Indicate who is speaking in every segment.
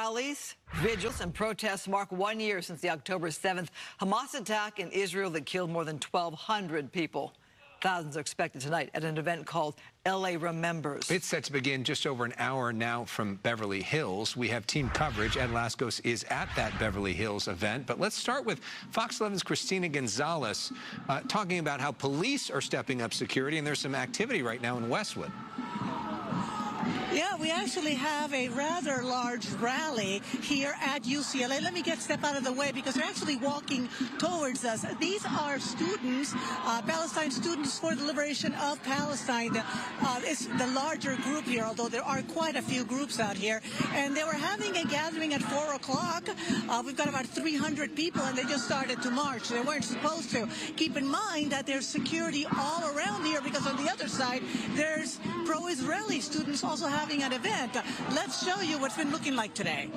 Speaker 1: Rallies, vigils, and protests mark 1 year since the October 7th Hamas attack in Israel that killed more than 1,200 people. Thousands are expected tonight at an event called LA Remembers.
Speaker 2: It's set to begin just over an hour now from Beverly Hills. We have team coverage. Ed Lascos is at that Beverly Hills event. But let's start with Fox 11's Christina Gonzalez talking about how police are stepping up security, and there's some activity right now in Westwood.
Speaker 3: Yeah, we actually have a rather large rally here at UCLA. Let me step out of the way because they're actually walking towards us. These are students, Palestine students for the liberation of Palestine. It's the larger group here, although there are quite a few groups out here. And they were having a gathering at 4 o'clock. We've got about 300 people, and they just started to march. They weren't supposed to. Keep in mind that there's security all around here because on the other side, there's pro-Israeli students also having an event. Let's show you what's been looking like today.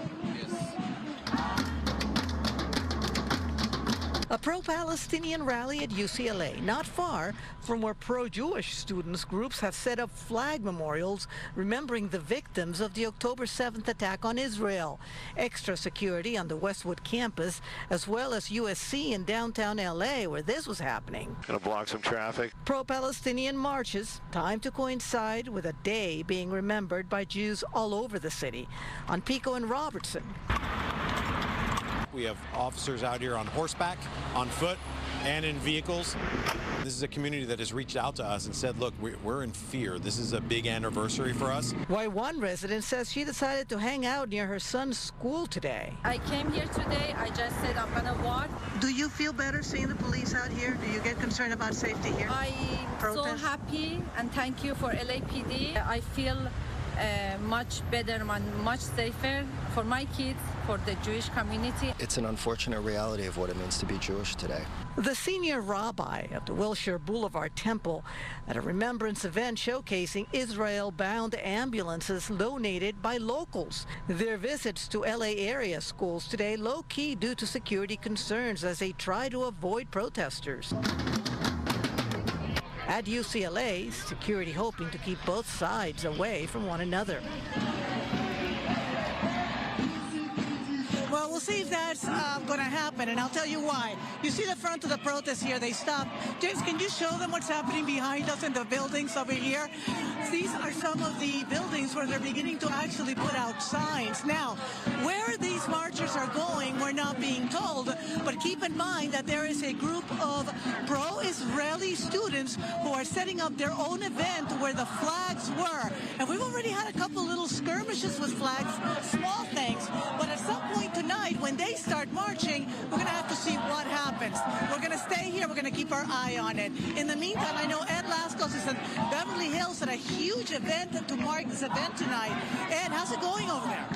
Speaker 3: A pro-Palestinian rally at UCLA, not far from where pro-Jewish students groups have set up flag memorials remembering the victims of the October 7th attack on Israel. Extra security on the Westwood campus, as well as USC in downtown LA, where this was happening.
Speaker 4: Gonna block some traffic.
Speaker 3: Pro-Palestinian marches, time to coincide with a day being remembered by Jews all over the city. On Pico and Robertson.
Speaker 5: We have officers out here on horseback, on foot, and in vehicles. This is a community that has reached out to us and said, look, we're in fear. This is a big anniversary for us.
Speaker 3: Why one resident says she decided to hang out near her son's school today.
Speaker 6: I came here today. I just said I'm going to walk.
Speaker 3: Do you feel better seeing the police out here? Do you get concerned about safety here?
Speaker 6: I'm so happy, and thank you for LAPD. I feel much better, much safer for my kids, for the Jewish community.
Speaker 7: It's an unfortunate reality of what it means to be Jewish today.
Speaker 3: The senior rabbi of the Wilshire Boulevard Temple at a remembrance event showcasing Israel-bound ambulances donated by locals. Their visits to LA area schools today low-key due to security concerns as they try to avoid protesters. At UCLA, security hoping to keep both sides away from one another. Well, we'll see if that's going to happen, and I'll tell you why. You see the front of the protest here, they stopped. James, can you show them what's happening behind us in the buildings over here? These are some of the buildings where they're beginning to actually put out signs. Now, where these marchers are going, we're not being told, but keep in mind that there is a group of pro-Israeli students who are setting up their own event where the flags were. And we've already had a couple little skirmishes with flags, small things, but at some point tonight, when they start marching, we're going to have to see what happens. We're going to stay here. We're going to keep our eye on it. In the meantime, I know Ed Lascos is in Beverly Hills at a huge event to mark this event tonight. Ed, how's it going over there?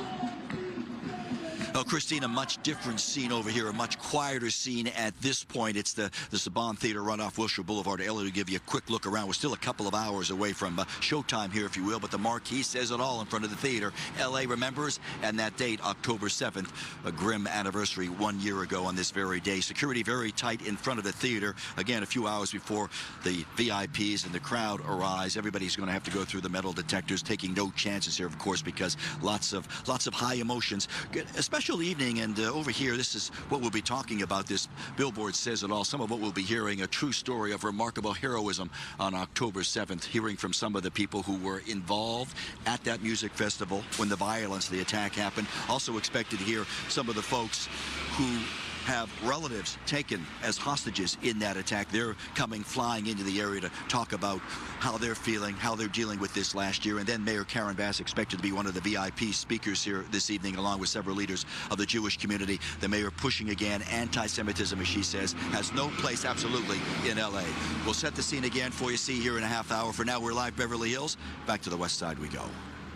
Speaker 8: Oh, Christina, much different scene over here, a much quieter scene at this point. It's the Saban Theater run off Wilshire Boulevard. Ellie will give you a quick look around. We're still a couple of hours away from showtime here, if you will, but the marquee says it all in front of the theater. LA remembers, and that date, October 7th, a grim anniversary 1 year ago on this very day. Security very tight in front of the theater. Again, a few hours before the VIPs and the crowd arise. Everybody's going to have to go through the metal detectors, taking no chances here, of course, because lots of high emotions. A special evening, and over here, this is what we'll be talking about. This billboard says it all. Some of what we'll be hearing, a true story of remarkable heroism on October 7th, hearing from some of the people who were involved at that music festival when the violence, the attack happened. Also expected to hear some of the folks who have relatives taken as hostages in that attack. They're coming flying into the area to talk about how they're feeling, how they're dealing with this last year. And then Mayor Karen Bass expected to be one of the VIP speakers here this evening, along with several leaders of the Jewish community. The mayor pushing again, anti-Semitism, as she says, has no place absolutely in LA. We'll set the scene again for you, see here in a half hour. For now, we're live Beverly Hills. Back to the west side we go.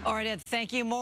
Speaker 1: All right, Ed, thank you. More